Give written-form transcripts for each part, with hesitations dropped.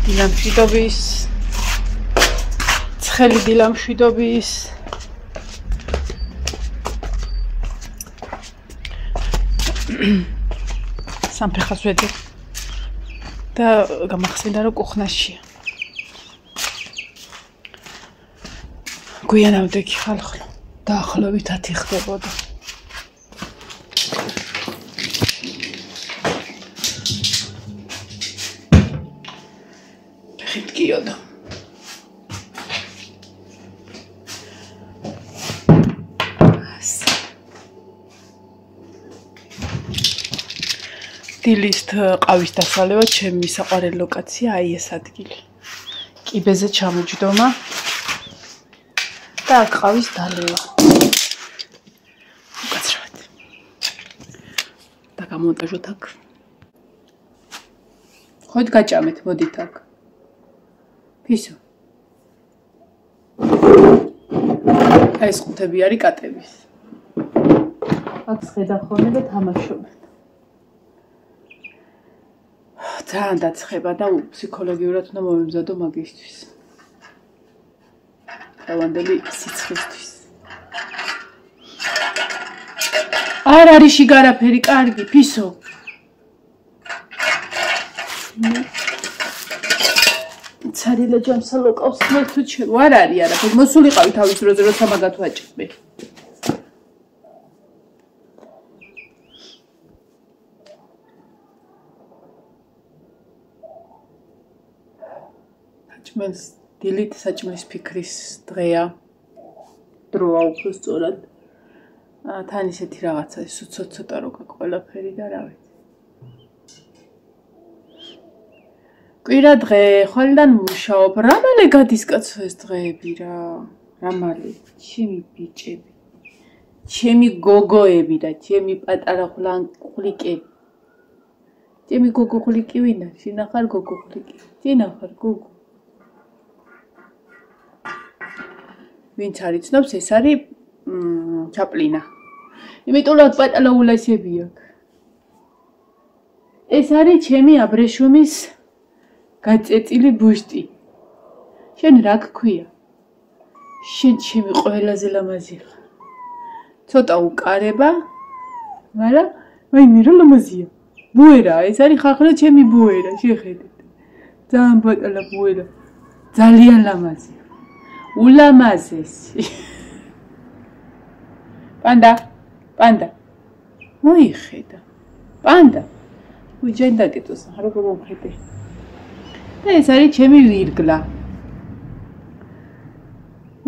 დილამშვიდობის ცხელი დილამშვიდობის სამფეხას ვედი და გამახსენდა რომ კუხნაშია გვიანავდექი ხალხო დაახლოებით 10 ხდებოდა ფეხიტკიოდა დილის ყავის დასალევა ჩემი საყვარელი ლოკაცია აი ეს ადგილი კიბეზე ჩამოჯდომა და აქ ყავის დალევა უკაცრავად და გამონტაჟოთ აქ ხოით გაჭამეთ მოდით აქ ფისო აი ეს ხუთები არის კატების აქ ხედა ხოლმე და თამაშობენ ძალიან დაცხება და ფსიქოლოგიურად უნდა მომემზადო მაგისთვის. დავანდელი სიცხისთვის. არ არის შიგარაფერი კარგი, ფისო. ცარილა ჯამსალო ყავს მერტუ ჩემ. არ არის არაფერი. მოსულიყავი თავის დროზე როცა მაგათ ვაჭრბე. მენს დილით საჭმლის ფიქრის დღეა დროა უფრო სწორად თან ისეთი რაღაცა ის ცოტა რო გაქვს ყველაფერი და რა ვიცი კვირა დღე ხოლიდან მუშაობ რა მალე გადის კაცო ეს დღეები რა მალე ჩემი ბიჭები ჩემი გოგოები და ჩემი პატარა ხვლიკები ჩემი გოგო ხვლიკი ვინა შინახარ გოგო ხვლიკი შინახარ გოგო ვინც არ იცნობს ეს არის ჩაპლინა იმიტომ რომ პატალაულასები აქვს ეს არის ჩემი აბრეშუმის გაწეწილი ბუშტი შენ რა გქვია შენ ჩემი ყველაზე ლამაზი ხარ ცოტა უკარება მაგრამ მაინი რა ლამაზია ბუერა ეს არის ხახლა ჩემი ბუერა შეხედეთ ძალიან პატალა ბუერა ძალიან ლამაზი ულამაზესი პანდა მოიხედა პანდა უჯენ დაგეტოს როგორ მომხედე და ეს არის ჩემი ვირგლა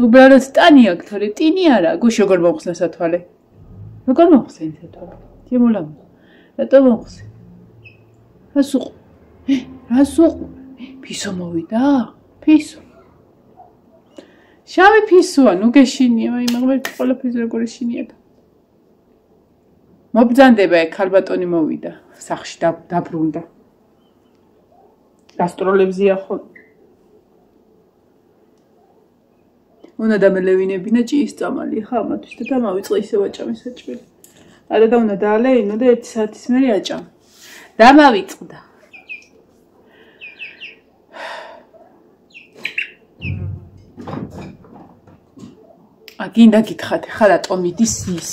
უბრალოდ ტანი აქვს თორე ტინი არა გუშ როგორ მომხსნა სათვალე როგორ მომხსენ სათვალე ჩემულამ რატო მომხსენ რასუყ ფისო მოვიდა ფისო შავი ფისოა, ნუ გეშინია, მაგრამ ყველაფერს როგორ ეშინია და მობძანდება ეგ ხალბატონი მოვიდა, სახში დაბრუნდა. გასტროლებზია ხოლმე. უნდა დამელევინებინა ჭიის წამალი, ხა ამათვის და დამავიწყე ისე ვაჭამე საჭმელი. არა და უნდა დაალეინო და 1 საათის მერე აჭამ. დამავიწყდა. აგინდა გითხათ ხა რატომ მიდის ის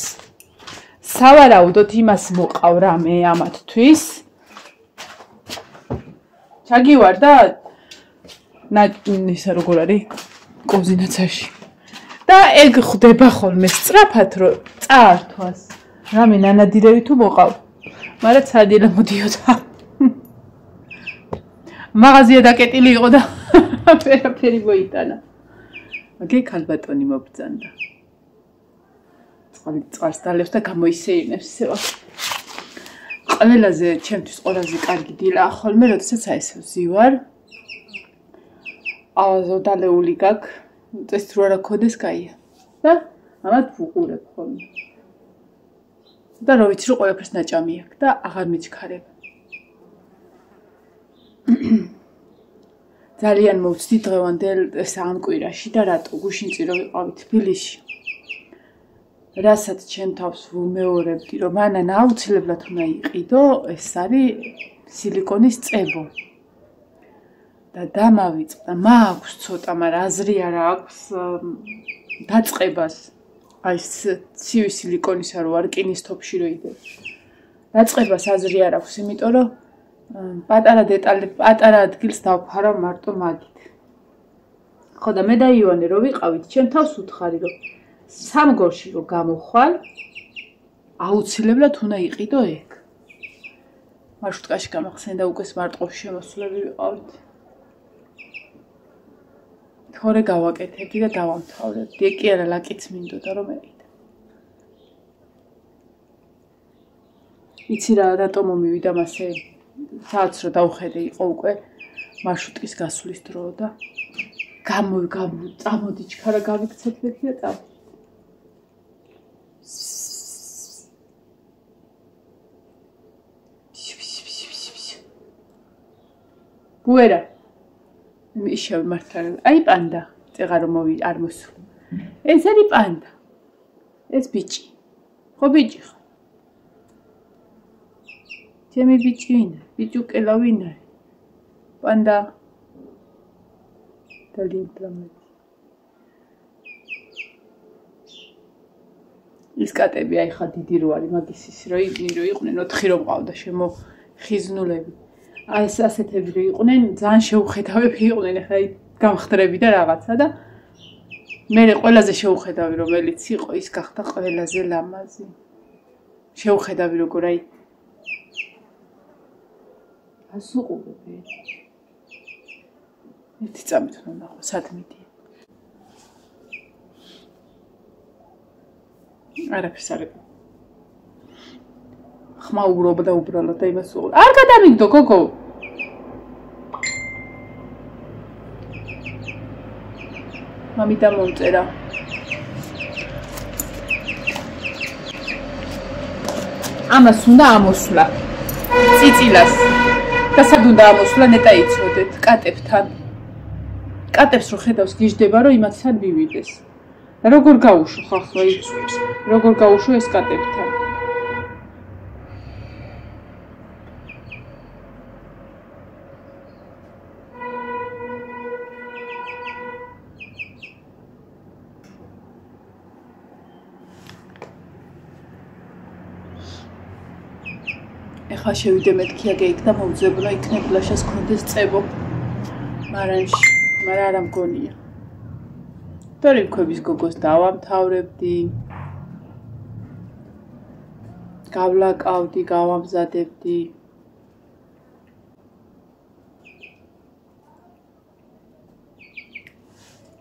სავარაუდოდ იმას მოყავ რამე ამათთვის ჩაგივარ და ისა როგორ არის კოზინაცაში და ეგ ხდება ხოლმე სწრაფად რომ წაართვას რამე ნანადირევი თუ მოყავ მაგრამ ცადილა მოდიოდა მაღაზია დაკეტილი იყო და ფერაფერი მოიტანა მაგე ხალბატონი მობძანდა. წყალს დალევს და გამოისეირნებს ისევა. ყველაზე ჩემთვის ყველაზე კარგი დილა ხოლმე, როდესაც აი ესე ვზივარ. დალეული გაქვს, წეს რო არა ქოდეს კაია. და ამათ ვუყურებ ხოლმე. და რო ვიცი რომ ყველაფერს ნაჭამი აქვს და აღარ მიჩქარება. ძალიან მოვცდი დღევანდელ სამკვირაში და რატო გუშინ წირო ვიყავი თბილისში. რასაც ჩემ თავს ვუმეორებდი, რომ მანან აუცილებლად უნდა იყიდო, ეს არის სილიკონის წებო. და დამავიწყდა, მაქვს ცოტა, მაგრამ აზრი არა აქვს დაწყებას. აი ცივი სილიკონისა რო არ რკინის თოფში რო იდე. დაწყებას აზრი არ აქვს, იმიტომ რომ პატარა დეტალი, პატარა ადგილს დავფარავ მარტო მაგით. ხო და მე და ივანე რო ვიყავით, ჩემ თავს უთხარი რომ სამგორში რო გამოხვალ, აუცილებლად უნდა იყიდო ეგ. მარშრუტკაში გამახსენდა უკვე სმარტყოში შემოსვლები ვიყავით. თორე გავაკეთებდი და დავამთავრებდი. ეგ კი არა, ლაკიც მინდოდა რომ მეყიდა. იცი რა, რატომ მომივიდა მასე? საათს რო დავხედე, იყო უკვე მარშრუტკის გასვლის დრო და წამოდი ჩქარა გავიქცეთ ვექი და წავ. ბუერა ისევ მართლა აი პანდა წეღარო არ მოსული ეს არის პანდა ეს ბიჭი ხო ბიჭი ხო ჩემი ბიჭი ვინა ბიჭუკელა ვინა პანდა დალინტრამეთი ის კატები აი ხა დიდი რო არის მაგის ის რო იყვნენ 4 რო მყავდა შემოხიზნულები აი ასეთები რო იყვნენ ძალიან შეუხედავები იყვნენ ახლა გამხდრები და რაღაცა და მე ყველაზე შეუხედავი რომელიც იყო ის გახდა ყველაზე ლამაზი შეუხედავი როგორ აი ასუყურები ერთი წამით უნდა ნახო სათმიდი არაფერს არ ეკ ხმა უბრალოდ და უბრალოდ და იმას უყურე. არ გადამიგდო გოგო. მამიდა მომწერა. ამას უნდა ამოსვლა. წიწილას. და სად უნდა ამოსვლა ნეტა იცოდეთ კატებთან. კატებს რო ხედავს გიждდება რომ იმათთან მივიდეს. როგორ გაუშო ხახლა იცის. როგორ გაუშო ეს კატებთან. ეხლა შევიდე მეთქია გეიქ და მოვძებნა იქნებ ლაშას კონდეს წებო მარანში, მაგრამ არა მგონია. დორიქვების გოგოს დავამთავრებდი. გავლაკავდი, გავამზადებდი.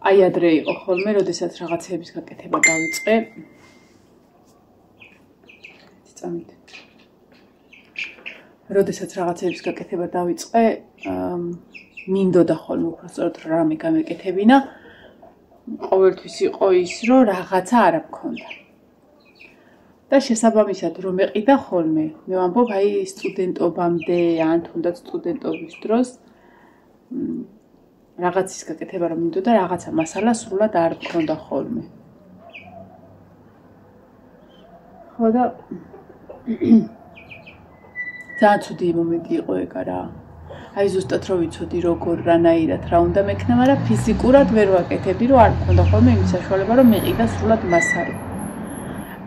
აი ადრე იყო ხოლმე, როდესაც რაღაცების გაკეთება დავიწყე. წამით. როდესაც რაღაცების გაკეთება დავიწყე, მინდოდა ხოლმე უბრალოდ რამე გამეკეთებინა. ყოველთვის იყო ის, რომ რაღაცა არ მქონდა. და შესაბამისად რომ მეყიდა ხოლმე, მე ვამბობ აი სტუდენტობამდე, ან თუნდაც სტუდენტობის დროს რაღაცის გაკეთება რომ მინდოდა, რაღაცა მასალა სრულად არ მქონდა ხოლმე. ხო და ძალიან ცუდი მომენტი იყო ეგ რა. აი ზუსტად რო ვიცოდი როგორ რანაირად რა უნდა მექნა, მაგრამ ფიზიკურად ვერ ვაკეთებდი, რომ არ მქონდა ხოლმე იმის საშუალება, რომ მეყიდა სრულად მასალა.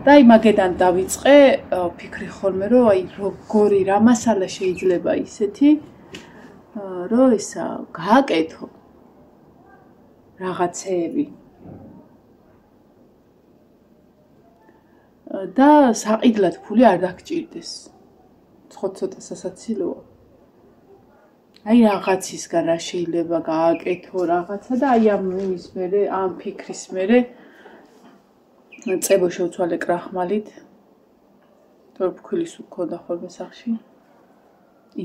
და აი მაგედან დავიწყე, ფიქრი ხოლმე, რომ აი როგორი რა მასალა შეიძლება ისეთი, რომ ისა გააკეთო რაღაცეები. და საყიდლად ფული არ დაგჭირდეს. ცოტა სასაცილოა. აი რაღაცისგან რა შეიძლება გააკეთო რაღაცა და აი ამ იმის მერე, ამ ფიქრის მერე წებო შევცვალე კრახმალით. თორფქვილის უქონდა ხოლმე სახში.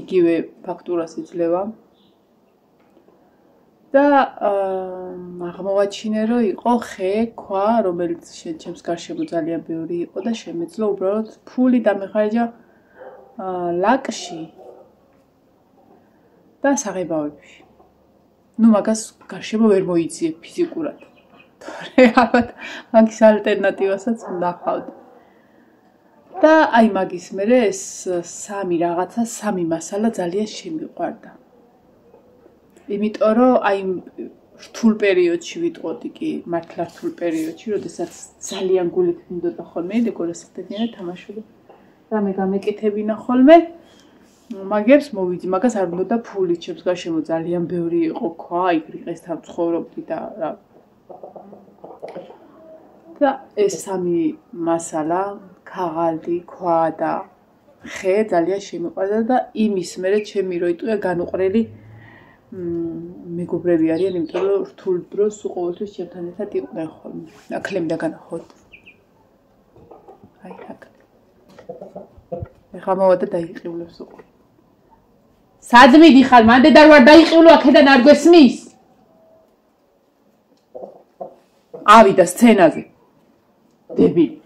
იგივე ფაქტურას იძლევა. და აღმოვაჩინე რომ იყო ხე, ქვა, რომელიც ჩემს გარშემო ძალიან ბევრი იყო და შემეძლო უბრალოდ ფული დამეხარჯა ლაკში და საღებავებში. ნუ მაგას გარშემო ვერ მოიძიებ ფიზიკურად. თორე ალბათ მაგის ალტერნატივასაც ვნახავდი. და აი მაგის მერე ეს სამი რაღაცა, სამი მასალა ძალიან შემიყვარდა. იმიტომ რომ აი რთულ პერიოდში ვიტყოდი კი, მართლა რთულ პერიოდში, როდესაც ძალიან გულით მინდოდა ხოლმე დეკორაციებიდან თამაშობ. რამე გამეკეთებინა ხოლმე. მაგებს მოვიდი, მაგას არ უნდა ფული ჩემს გარშემო ძალიან ბევრი იყო ქვა, იქ რიყესთან ცხოვრობდი და რა. და ეს სამი მასალა, ქაღალდი, ქვა და ხე ძალიან შემოყვარდა და იმის მერე ჩემი რო იტყვია განუყრელი მეგობრები არიან, იმიტომ რომ რთულ დროს ყოველთვის ჩემთან ერთად იყვნენ ხოლმე. აქლემ და განახოთ. აი აქ. ეხლა მოვადა დაიყივლებს უკვე. სად მიდიხარ? მანდე და ვარ დაიყივლო აქედან არ გვესმის? ავიდა სცენაზე. დებილი.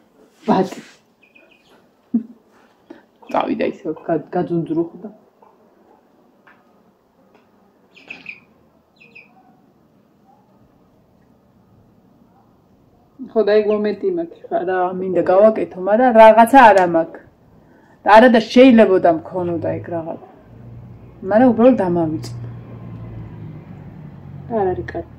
ბატი. გავიდა ისე გაძუნძრუხდა. ხო და ეგ მომენტი მაქვს რა მინდა გავაკეთო, მაგრამ რაღაცა არა მაქვს. და არა და შეიძლებოდა მქონოდა ეგ რაღაც. მაგრამ უბრალოდ დამავიწყე. არ არის კარგი.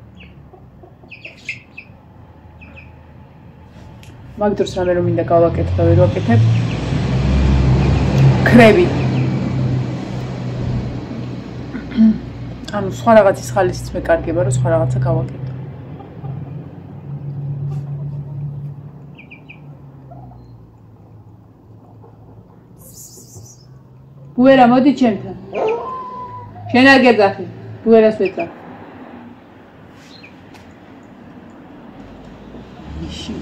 მაგ დროს რამე რომ მინდა გავაკეთო და ვერ ვაკეთებ. ქრები. ანუ სხვა რაღაცის ხალისიც მეკარგება, რომ სხვა რაღაცა გავაკეთო. ბუერა მოდი ჩემთან. შენ არ გეძახი. ბუერას ვეძახ. იში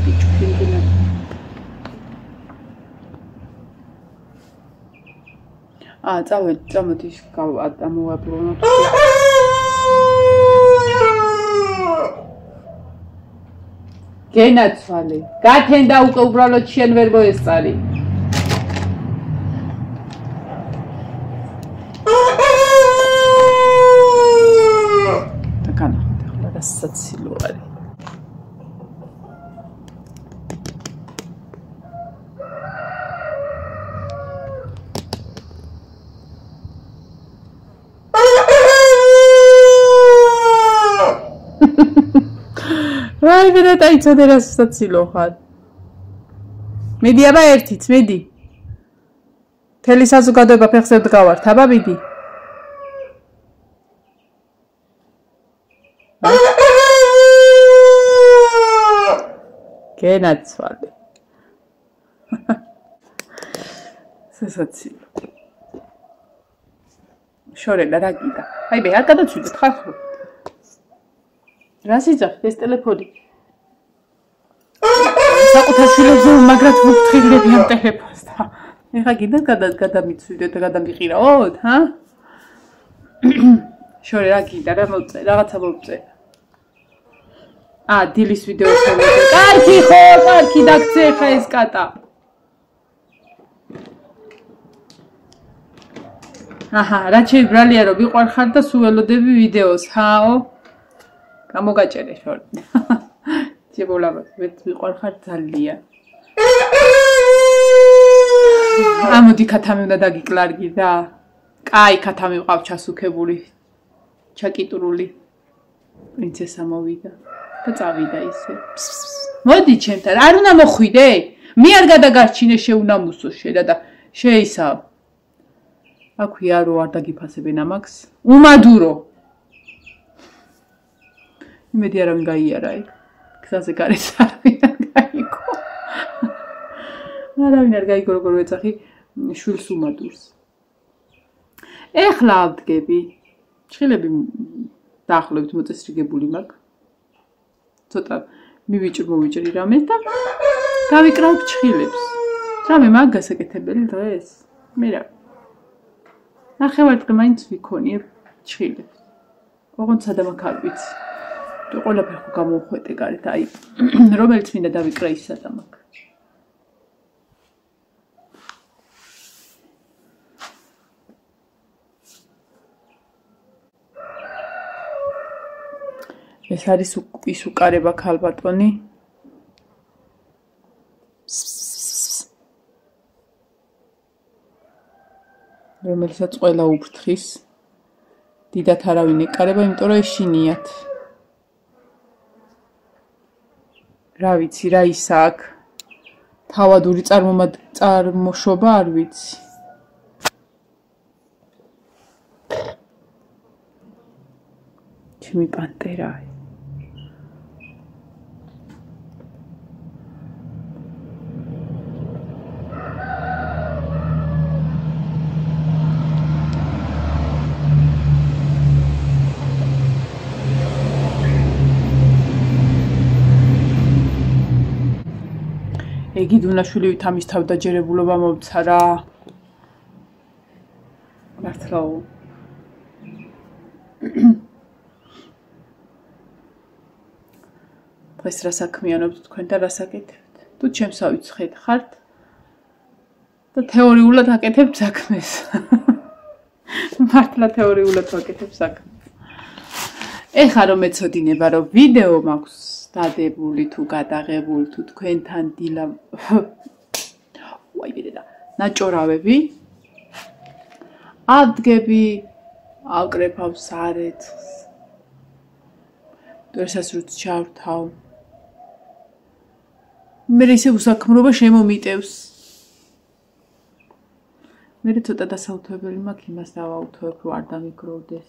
ბიჭი. წამოდი ამოვაბრუნოთ. გენაცვალე. გათენდა უკვე უბრალოდ შენ ვერ მოესწარი. საცილო არის. ვაი ვედა დაიცადე რა საცილო ხარ. მიდი აბა ერთიც, მიდი. თელი საზოგადოება ფეხზე დგავართ, აბა მიდი. გენაცვალე. სასაცილო. შორელა რა გიდა. აი მე არ გადაცვიდეთ ხარ ხო? რა სიძახით ეს ტელეფონი? საკუთარ შვილებზე მაგრად მოფრთხილები ამ ტელეფონს და ეხა კიდე გადამიცვიდეთ და გადამიყირავოთ, ჰა? შორე რა გიდა, რა მოვწე, რაღაცა მოვწე. დილის ვიდეოს შევიდე. კარგი ხო, კარგი დაგწე ხა ეს კატა. აჰა, რა შეიძლება რომ ვიყვარხარ და სულ ველოდები ვიდეოს, ჰაო? გამოგაჭერე შორე. შეგულაბად, ვიყვარხარ ძალიან. ამოდი ქათამი უნდა დაგიკლარგი და კაი ქათამი ვყავ ჩასუქებული. ჩაკიტურული. პრინცესა მოვიდა. და წავიდა ისე. მოდი ჩემთან, არ უნდა მოხვიდე? მე არ გადაგარჩინე შეუნამუსო შედა და შეისავ. აქვია რო არ დაგიფასებენ ამaks. უმადურო. იმედი არავინ გაიარა ეგ. გზაზე გარეს არავინ არ გაიგო. არავინ არ გაიგო როგორ ვეძახი შვილს უმადურს. ეხლა ავდგები. ჩხილები დაახლოებით მოწესრიგებული მაქვს. ცოტა მივიჭრი რამე და გავიკრავ ჩხილებს. რამე მაგ გასაკეთებელი დღეს. მე რა. ნახევარდღე მაინც ვიქონიებ ჩხილებს. ოღონდ სადამაქარ ვიცი. თუ ყველაფერი ხო გამოვხვეტე გარეთ, აი რომელიც მინდა დავიკრა ის სადამაქ. ეს არის ის უკარება ქალბატონი. რომელსაც ყველა უფრთხის. დიდათ არავინ ეკარება, იმიტომ რომ ეშინიათ. რა ვიცი, რა ისა აქ? თავადური წარმოშობა არ ვიცი. ჩემი პანტერაა. ეგი დუნაშვილივით ამის თავდაჯერებულობა მომცა რა. მართლაო. დღეს რა საქმიანობთ თქვენ და რა საკეთებთ? თუ ჩემსავით ხართ და თეორიულად აკეთებთ საქმეს. მართლა თეორიულად ვაკეთებ საქმეს. ეხლა რომ ეცოდინება რომ ვიდეო მაქვს დადებული თუ გადაღებული თუ თქვენთან დილა ნაჭორავები ავდგები ავკრეფავ სარეცხს დერსასრუც ჩავთავ მე ისე უსაქმრობა შემომიტევს მე ცოტა დასაუთებელი მაქვს იმას დავაუთოებ რომ არ დამიკროვდეს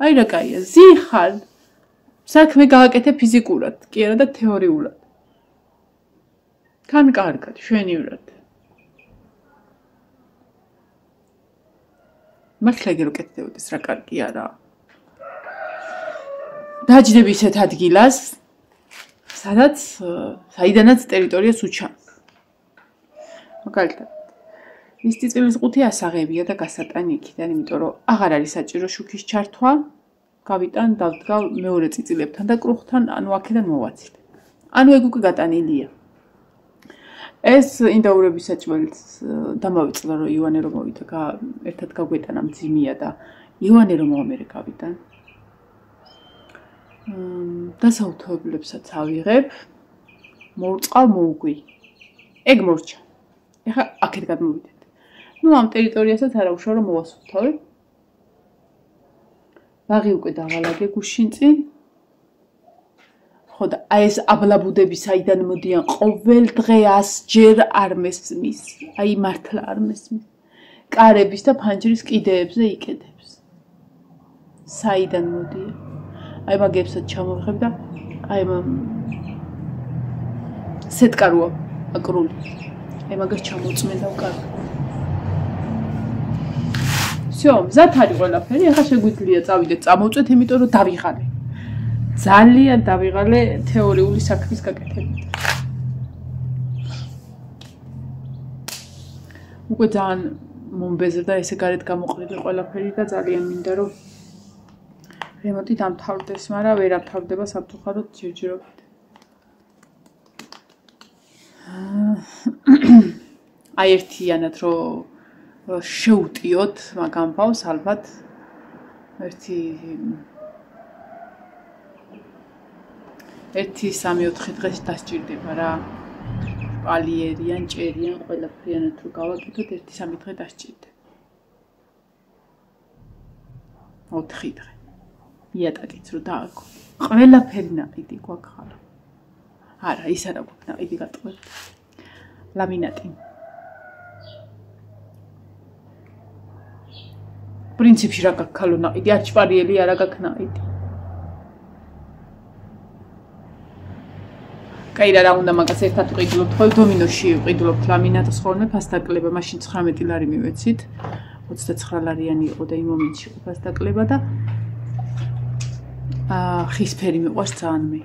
აი რა კაია ზიხარ საქმე გააკეთე ფიზიკურად, კი არა და თეორიულად. თან კარგად, შვენივრად. მართლა ეგ რო კეთდებოდეს რა კარგი არა. დაჯდები ისეთ ადგილას, საიდანაც ტერიტორიას უჩამს. მაგალითად, ის წიწილის ყუთი ასაღებია და გასატანი იქიდან, იმიტომ რომ აღარ არის საჭირო შუქის ჩართვა. გავიტან დავდგავ მეორე წიწილებთან და კრუხთან, ანუ აქედან მოვაცილე. ანუ ეგ უკვე გატანილია. ეს ინდაურების საჭმელიც დამავიწყდა რომ ივანე რომ მოვიდა, ერთად გაგვეტანა მძიმეა და ივანე რომ მომერე გავიტან. დასაუთოებლებსაც ავიღებ, მოვწყავ მოუგვი. ეგ მორჩა. ეხლა აქეთ გადმოვიდეთ. ნუ ამ ტერიტორიასაც არა უშავ რომ მოვასუფთავებ. ბაღი უკვე დავალაგე გუშინ წინ. ხო და აი ეს აბლაბუდები საიდან მოდიან ყოველ დღე 100 ჯერ არ მესმის. აი მართლა არ მესმის. კარების და ფანჯრის კიდეებზე იკედებს. საიდან მოდიან? აი მაგებსაც ჩამოვხებ და აი სეტკაროა აკრული. აი მაგას ჩამოწმენ და ვკარგ. всё, მზად არის ყველაფერი, ახლა შეგვიძლია წავიდეთ, წამოვწვეთ, იმიტომ რომ დავიღალე. ძალიან დავიღალე თეორიული საქმის გაკეთებით. უკვე ძალიან მომბეზრდა ესე გარეთ გამოყრილი ყველაფერი და ძალიან მინდა რომ რემონტი დამთავრდეს, მაგრამ ვერ ამთავრდება სამწუხაროდ ჯერჯერობით. აი ერთიანად რომ შეუტიოთ მაგ ამბავს ალბათ ერთი 1-3-4 დღეს დასჭირდება რა პალიერიან, ჭერიან, ყველაფრიანად რო გავაკეთოთ 1-3 დღე დასჭირდება. 4 დღე. იატაკიც რო დააგო. ყველაფერი ნაყიდი გვაქვს ხარა. არა, ის არა გვაქვს ნაყიდი გატყუეთ. ლამინატი. პრინციპში რა გაქვს ქალო ნაყიდი, არჩპარიელი არა გაქვს ნაყიდი. კაი რა უნდა მაგას ერთად ვყიდულობთ, ხო დომინოში ვყიდულობთ ლამინატს ხოლმე ფასდაკლება, მაშინ 19 ლარი მივეცით. 29 ლარიანი იყო და იმ მომენტში ფასდაკლება და ხისფერი მიყვარს ძალიან მე.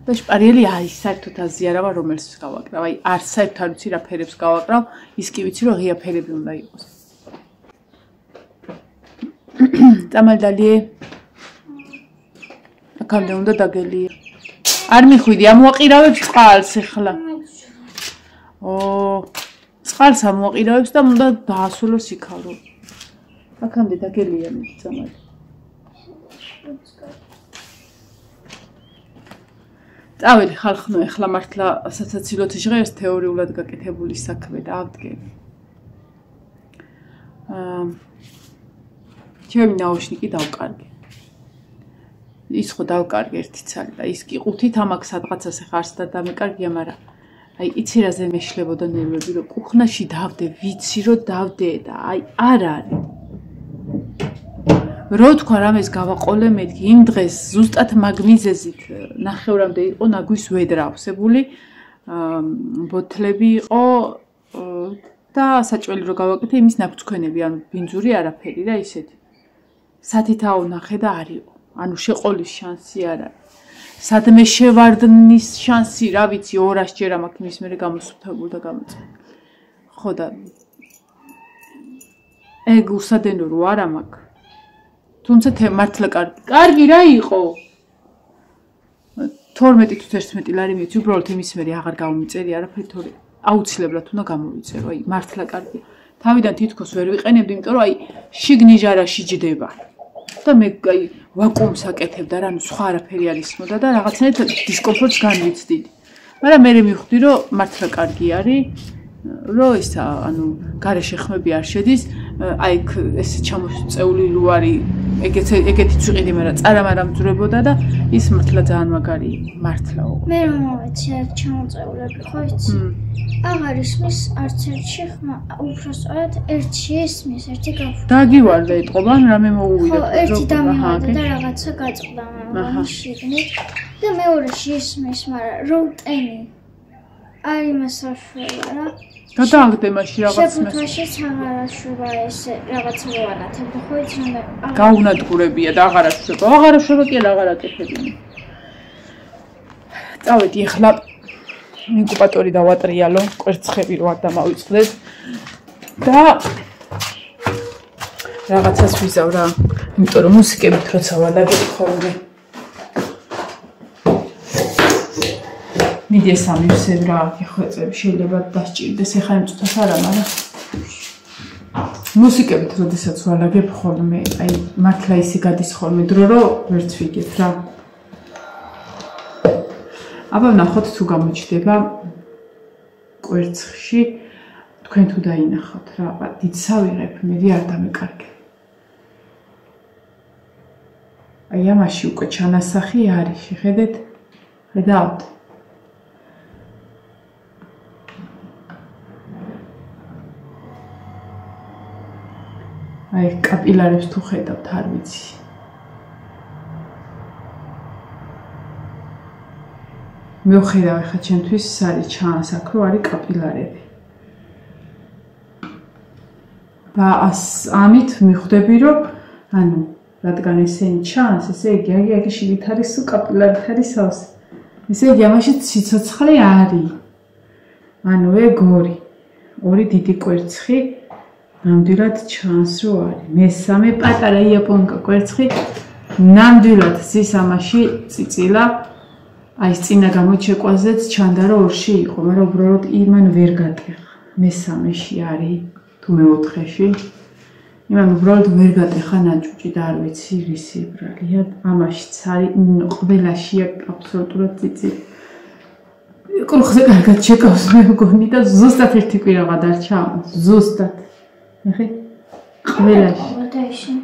და შპარიელი აი საერთოდ აზიარავა რომელს გავაკრავ. აი არ საერთოდ არ ვიცი რა ფერებს გავაკრავ, ის კი ვიცი რომ ღია ფერები უნდა იყოს. დამალდალიე აქამდე უნდა დაგელია. არ მიხვიდი, ამოაყირავებს წყალს ეხლა. წყალს ამოაყირავებს და უნდა დაასრულოს იქარო. აქამდე დაგელია მიწამად. წავედი ხალხნო, ეხლა მართლა სასაცილოთი ჟღერს თეორიულად გაკეთებული საქმე და ავდგები. ჩემი ნაუშნიკი დავკარგე. ის ხო დავკარგე ერთი ცალი და ის კი ყუთით ამაკ სადღაცას ახლა არც და დამეკარგია, მაგრამ აი იცი რაზე მეშლებოდა ნერვები, რომ კუხნაში დავდე, ვიცი რომ დავდე და აი არ არის. რო თქვა რამეს გავაყოლე მეთქი იმ დღეს ზუსტად მაგ მიზეზით ნახევრამდე იყო ნაგვის ვედრა ავსებული, ბოთლები იყო და საჭველი რო გავაკეთე იმის ნაფუცქონები, ანუ ბინძური არაფერი და ისეთი. სათითაო ნახე და არ იყო. ანუ შეყოლის შანსი არ არის. სადმე შევარდნის შანსი, რა ვიცი, 200 ჯერ მაქვს იმის მერე გამოსუფთავებული და გამოწვეული. ხო და ეგ უსადენო რო არა მაქვს. თუმცა მართლა კარგი რა იყო. 12 თუ 11 ლარი მივეცი, უბრალოდ იმის მერე აღარ გამომიწერი არაფერი, თორე აუცილებლად უნდა გამოვიწერო, აი მართლა კარგი. თავიდან თითქოს ვერ ვიყენებდი, იმიტომ რომ აი შიგნი ჟარაში ჯდება. და მე აი ვაკუუმს აკეთებ და რანუ სხვა არაფერი არ ისმოდა და რაღაცნაირად დისკომფორტს განვიცდიდი. მაგრამ მე მივხვდი რომ მართლა კარგი არის, რომ ის ანუ გარეშე ხმები არ შედის, აი ეს ჩამოწეული ლუარი ეგეთიც ვიყიდი, მაგრამ წარამარამძურებოდა და ის მართლა ძალიან მაგარი მართლაო. მე რომ მოვეცი ეგ ჩამოწეულები, ხო იცი? აღარ ისმის არც ერთში ხმა, უბრალოდ ერთში ისმის, ერთი გავხდა. დაგივარდა ეთყობა, რამე მოუვიდა. ხო, ერთი დამივარდა და რაღაცა გაწყდა მაგრამ შიგნით და მეორეში ისმის, მაგრამ როუტენი არ იმას აშუება რა. გადააგდე მაშინ რაღაც მეს. შეფუთვაში აღარ აშუება ესე რაღაცა ვანათებდა, ხო იცი რომ გაუნადგურებია და აღარ აშუება. აღარ აშუება კი აღარ აკეთებინე. წავედი ახლა ინკუბატორი დავატრიალო, კვერცხები რო არ დამავიწყდეს და რაღაცას ვიზავ რა, იმიტომ რომ მუსიკებით როცა ვალაგები ხოლმე. მიდი ეს ამივსებ რა, ეხოწები შეიძლება დასჭირდეს, ეხა იმ წუთას არა, მაგრამ მუსიკებით როდესაც ვალაგებ ხოლმე, აი მართლა ისე გადის ხოლმე დრო, რომ ვერც ვიგებ რა. აბა ნახოთ თუ გამოჩდება კვერცხში, თქვენ თუ დაინახავთ რა, დიდსა ვიღებ, მე არ დამეკარგე. აი ამაში უკვე ჩანასახი არის, შეხედეთ, ხედავთ? აი კაპილარებს თუ ხედავთ, არ ვიცი. მივხედავ ახლა ჩემთვის არის ჩანასახი, რომ არის კაპილარები. და ამით მივხვდები, რომ ანუ რადგან ესენი ჩანს, ესე იგი აგი შიგნით არის კაპილარით არის სავსე. ესე იგი ამაში ციცოცხლე არის. ანუ ეგ ორი დიდი კვერცხი ნამდვილად ჩანს, რომ არის. მესამე პატარა იაპონკა კვერცხი ნამდვილად ზის ამაში წიწილა. აი წინა გამოჩეკვაზეც ჩანდა რომ ორში იყო, მაგრამ უბრალოდ იმან ვერ გატეხა. მესამეში არის თუ მეოთხეში. იმან უბრალოდ ვერ გატეხა ნაჭუჭი და არ ვიცი რისი ბრალია. ამაშიც არის ყველაშია აბსოლუტურად წიწილი. კრუხზე კარგად ჩეკავს მე მგონი და ზუსტად ერთი კვირა დარჩა. ზუსტად. ნახე? ყველაში.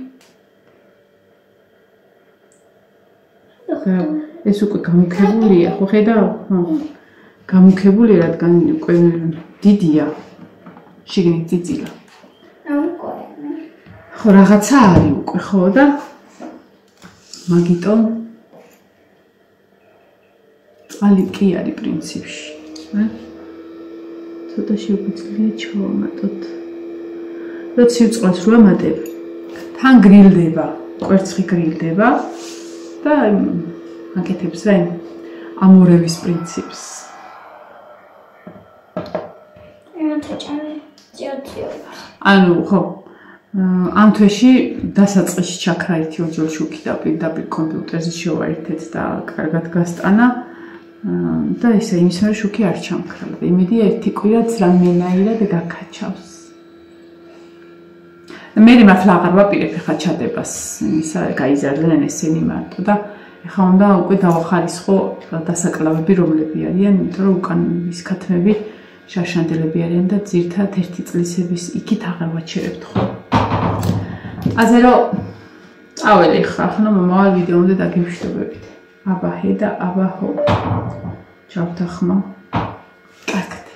ეს უკვე გამუქებულია, ხო ხედავ? ხო. გამუქებული რადგან უკვე დიდია. შიგნით წიწილა. ხო რაღაცა არის უკვე, ხო და მაგიტომ წყალი კი არის პრინციპში, ცოტა შეგვიძლია ჩავამატოთ. როცა სიუწყლეს რო ამატებ, თან გრილდება, კვერცხი გრილდება და აკეთებს რა ამორევის პრინციპს. ანუ ხო ამ თვეში დასაწყისში ჩაქრა ერთი ოჯოლში უკიდა პირდაპირ კომპიუტერზე შევაერთეთ და კარგად გასტანა და ისე იმის მერე შუქი არ ჩამქრალა და იმედია ერთი კვირაც რამენაირად გაქაჩავს. მე მართლა აღარ ვაპირებ ხა ჩადებას, ისა გაიზარდნენ ესენი მარტო და ეხლა უნდა უკვე დავახარისხო დასაკლავები რომლები არიან, იმიტომ რომ უკან ის ქათმები შარშანდელები არიან და ძირთად ერთი წლისების იქით აღარ ვაჩერებთ ხოლმე. ასე რომ წაველი ხახნო მომავალ ვიდეომდე დაგემშვიდობებით. აბა ჰე და აბა ჰო. ჩავთახმა. კარგად.